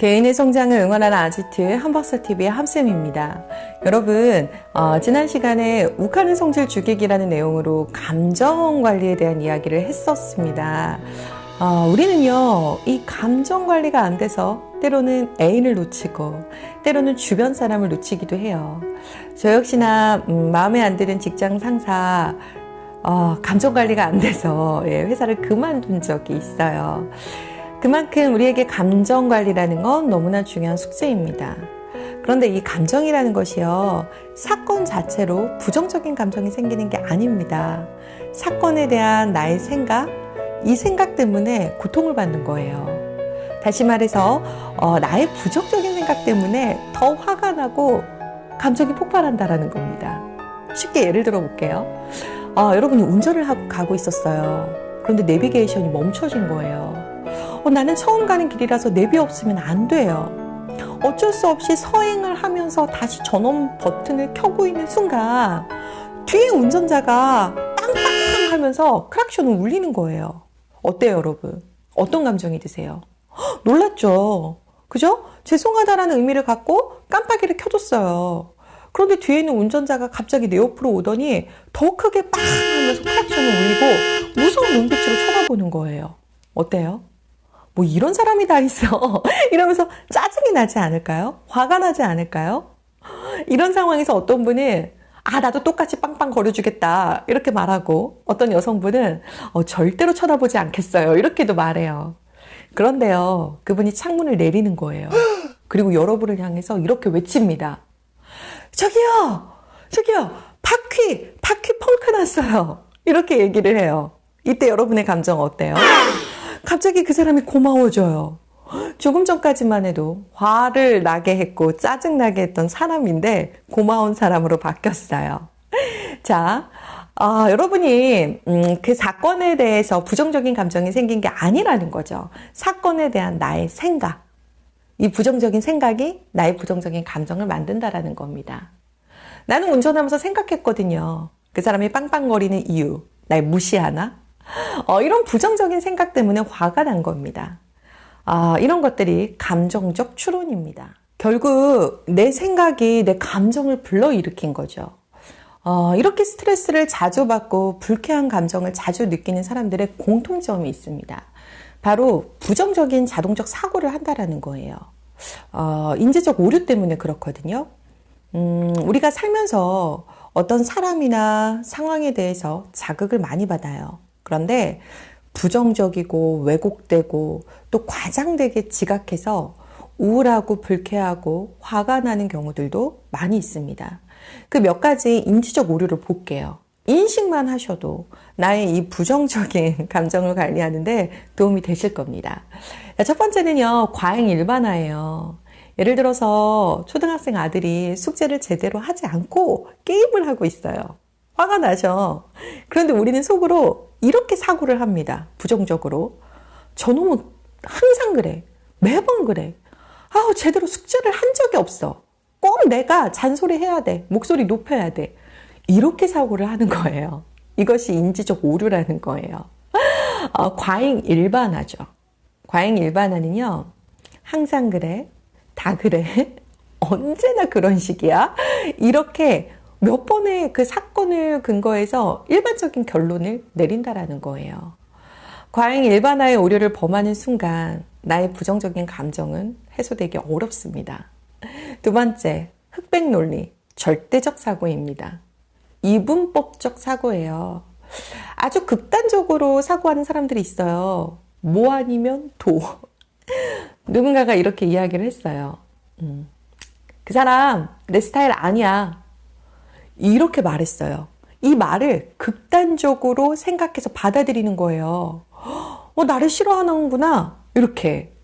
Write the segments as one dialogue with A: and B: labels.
A: 개인의 성장을 응원하는 아지트 한박사TV의 함쌤입니다. 여러분, 지난 시간에 욱하는 성질 죽이기라는 내용으로 감정 관리에 대한 이야기를 했었습니다. 우리는요, 이 감정 관리가 안 돼서 때로는 애인을 놓치고 때로는 주변 사람을 놓치기도 해요. 저 역시나 마음에 안 드는 직장 상사 감정 관리가 안 돼서 회사를 그만둔 적이 있어요. 그만큼 우리에게 감정 관리라는 건 너무나 중요한 숙제입니다. 그런데 이 감정이라는 것이요, 사건 자체로 부정적인 감정이 생기는 게 아닙니다. 사건에 대한 나의 생각, 이 생각 때문에 고통을 받는 거예요. 다시 말해서 나의 부정적인 생각 때문에 더 화가 나고 감정이 폭발한다라는 겁니다. 쉽게 예를 들어 볼게요. 여러분이 운전을 하고 가고 있었어요. 그런데 내비게이션이 멈춰진 거예요. 나는 처음 가는 길이라서 내비 없으면 안 돼요. 어쩔 수 없이 서행을 하면서 다시 전원 버튼을 켜고 있는 순간 뒤에 운전자가 빵빵 하면서 크락션을 울리는 거예요. 어때요, 여러분? 어떤 감정이 드세요? 놀랐죠? 그죠? 죄송하다라는 의미를 갖고 깜빡이를 켜줬어요. 그런데 뒤에 있는 운전자가 갑자기 내 옆으로 오더니 더 크게 빵 하면서 크락션을 울리고 무서운 눈빛으로 쳐다보는 거예요. 어때요? 뭐 이런 사람이 다 있어 이러면서 짜증이 나지 않을까요? 화가 나지 않을까요? 이런 상황에서 어떤 분은 나도 똑같이 빵빵 거려주겠다 이렇게 말하고, 어떤 여성분은 절대로 쳐다보지 않겠어요 이렇게도 말해요. 그런데요, 그분이 창문을 내리는 거예요. 그리고 여러분을 향해서 이렇게 외칩니다. 저기요 바퀴 펑크 났어요 이렇게 얘기를 해요. 이때 여러분의 감정 어때요? 갑자기 그 사람이 고마워져요. 조금 전까지만 해도 화를 나게 했고 짜증나게 했던 사람인데 고마운 사람으로 바뀌었어요. 자, 여러분이 그 사건에 대해서 부정적인 감정이 생긴 게 아니라는 거죠. 사건에 대한 나의 생각, 이 부정적인 생각이 나의 부정적인 감정을 만든다라는 겁니다. 나는 운전하면서 생각했거든요. 그 사람이 빵빵거리는 이유, 날 무시하나? 이런 부정적인 생각 때문에 화가 난 겁니다. 이런 것들이 감정적 추론입니다. 결국 내 생각이 내 감정을 불러일으킨 거죠. 이렇게 스트레스를 자주 받고 불쾌한 감정을 자주 느끼는 사람들의 공통점이 있습니다. 바로 부정적인 자동적 사고를 한다라는 거예요. 인지적 오류 때문에 그렇거든요. 우리가 살면서 어떤 사람이나 상황에 대해서 자극을 많이 받아요. 그런데 부정적이고 왜곡되고 또 과장되게 지각해서 우울하고 불쾌하고 화가 나는 경우들도 많이 있습니다. 그 몇 가지 인지적 오류를 볼게요. 인식만 하셔도 나의 이 부정적인 감정을 관리하는데 도움이 되실 겁니다. 첫 번째는요, 과잉 일반화예요. 예를 들어서 초등학생 아들이 숙제를 제대로 하지 않고 게임을 하고 있어요. 화가 나죠. 그런데 우리는 속으로 이렇게 사고를 합니다. 부정적으로. 저놈은 항상 그래. 매번 그래. 제대로 숙제를 한 적이 없어. 꼭 내가 잔소리해야 돼. 목소리 높여야 돼. 이렇게 사고를 하는 거예요. 이것이 인지적 오류라는 거예요. 과잉 일반화죠. 과잉 일반화는요, 항상 그래. 다 그래. 언제나 그런 식이야. 이렇게 몇 번의 그 사건을 근거해서 일반적인 결론을 내린다라는 거예요. 과잉 일반화의 오류를 범하는 순간 나의 부정적인 감정은 해소되기 어렵습니다. 두 번째, 흑백 논리, 절대적 사고입니다. 이분법적 사고예요. 아주 극단적으로 사고하는 사람들이 있어요. 뭐 아니면 도. 누군가가 이렇게 이야기를 했어요. 그 사람 내 스타일 아니야. 이렇게 말했어요. 이 말을 극단적으로 생각해서 받아들이는 거예요. 나를 싫어하는구나. 이렇게.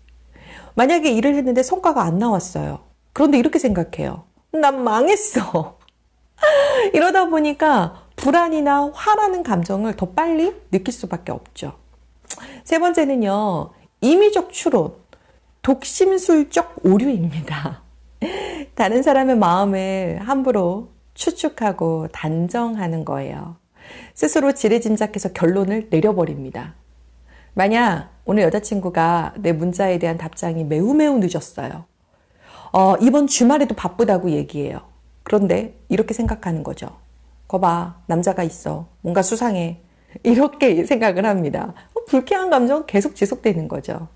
A: 만약에 일을 했는데 성과가 안 나왔어요. 그런데 이렇게 생각해요. 난 망했어. 이러다 보니까 불안이나 화라는 감정을 더 빨리 느낄 수밖에 없죠. 세 번째는요, 임의적 추론, 독심술적 오류입니다. 다른 사람의 마음을 함부로 추측하고 단정하는 거예요. 스스로 지레짐작해서 결론을 내려버립니다. 만약 오늘 여자친구가 내 문자에 대한 답장이 매우 늦었어요. 이번 주말에도 바쁘다고 얘기해요. 그런데 이렇게 생각하는 거죠. 거봐, 남자가 있어. 뭔가 수상해. 이렇게 생각을 합니다. 불쾌한 감정 계속 지속되는 거죠.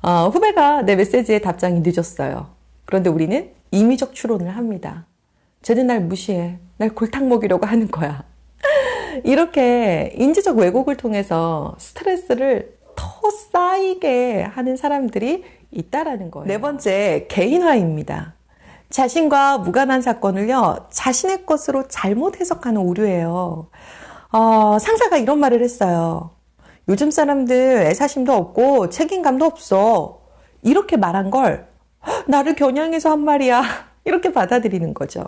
A: 후배가 내 메시지에 답장이 늦었어요. 그런데 우리는 임의적 추론을 합니다. 쟤는 날 무시해. 날 골탕 먹이려고 하는 거야. 이렇게 인지적 왜곡을 통해서 스트레스를 더 쌓이게 하는 사람들이 있다라는 거예요. 네 번째, 개인화입니다. 자신과 무관한 사건을요, 자신의 것으로 잘못 해석하는 오류예요. 상사가 이런 말을 했어요. 요즘 사람들 애사심도 없고 책임감도 없어. 이렇게 말한 걸 나를 겨냥해서 한 말이야. 이렇게 받아들이는 거죠.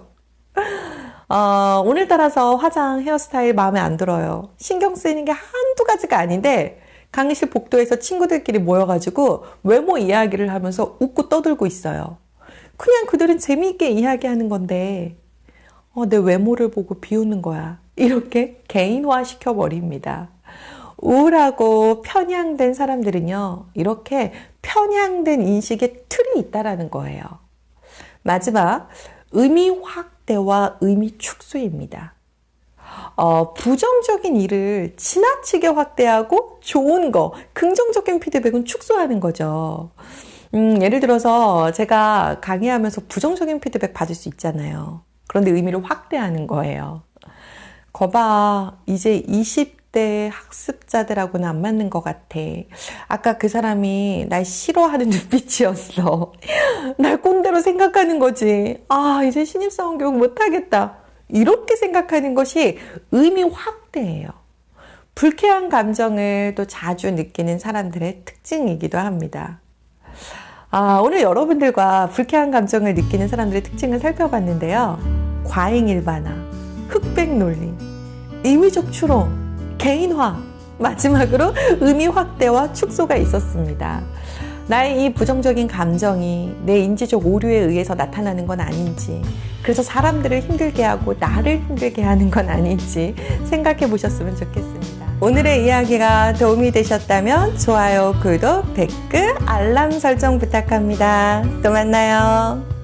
A: 오늘따라서 화장, 헤어스타일 마음에 안 들어요. 신경 쓰이는 게 한두 가지가 아닌데 강의실 복도에서 친구들끼리 모여가지고 외모 이야기를 하면서 웃고 떠들고 있어요. 그냥 그들은 재미있게 이야기하는 건데 내 외모를 보고 비웃는 거야. 이렇게 개인화 시켜버립니다. 우울하고 편향된 사람들은요, 이렇게 편향된 인식의 틀이 있다라는 거예요. 마지막, 의미 확대와 의미 축소입니다. 부정적인 일을 지나치게 확대하고 좋은 거, 긍정적인 피드백은 축소하는 거죠. 예를 들어서 제가 강의하면서 부정적인 피드백 받을 수 있잖아요. 그런데 의미를 확대하는 거예요. 거봐, 이제 20대 학습자들하고는 안 맞는 것 같아. 아까 그 사람이 날 싫어하는 눈빛이었어. 날 꼰대로 생각하는 거지. 이제 신입사원 교육 못하겠다. 이렇게 생각하는 것이 의미 확대예요. 불쾌한 감정을 또 자주 느끼는 사람들의 특징이기도 합니다. 오늘 여러분들과 불쾌한 감정을 느끼는 사람들의 특징을 살펴봤는데요. 과잉일반화, 흑백 논리, 임의적 추론, 개인화, 마지막으로 의미 확대와 축소가 있었습니다. 나의 이 부정적인 감정이 내 인지적 오류에 의해서 나타나는 건 아닌지, 그래서 사람들을 힘들게 하고 나를 힘들게 하는 건 아닌지 생각해 보셨으면 좋겠습니다. 오늘의 이야기가 도움이 되셨다면 좋아요, 구독, 댓글, 알람 설정 부탁합니다. 또 만나요.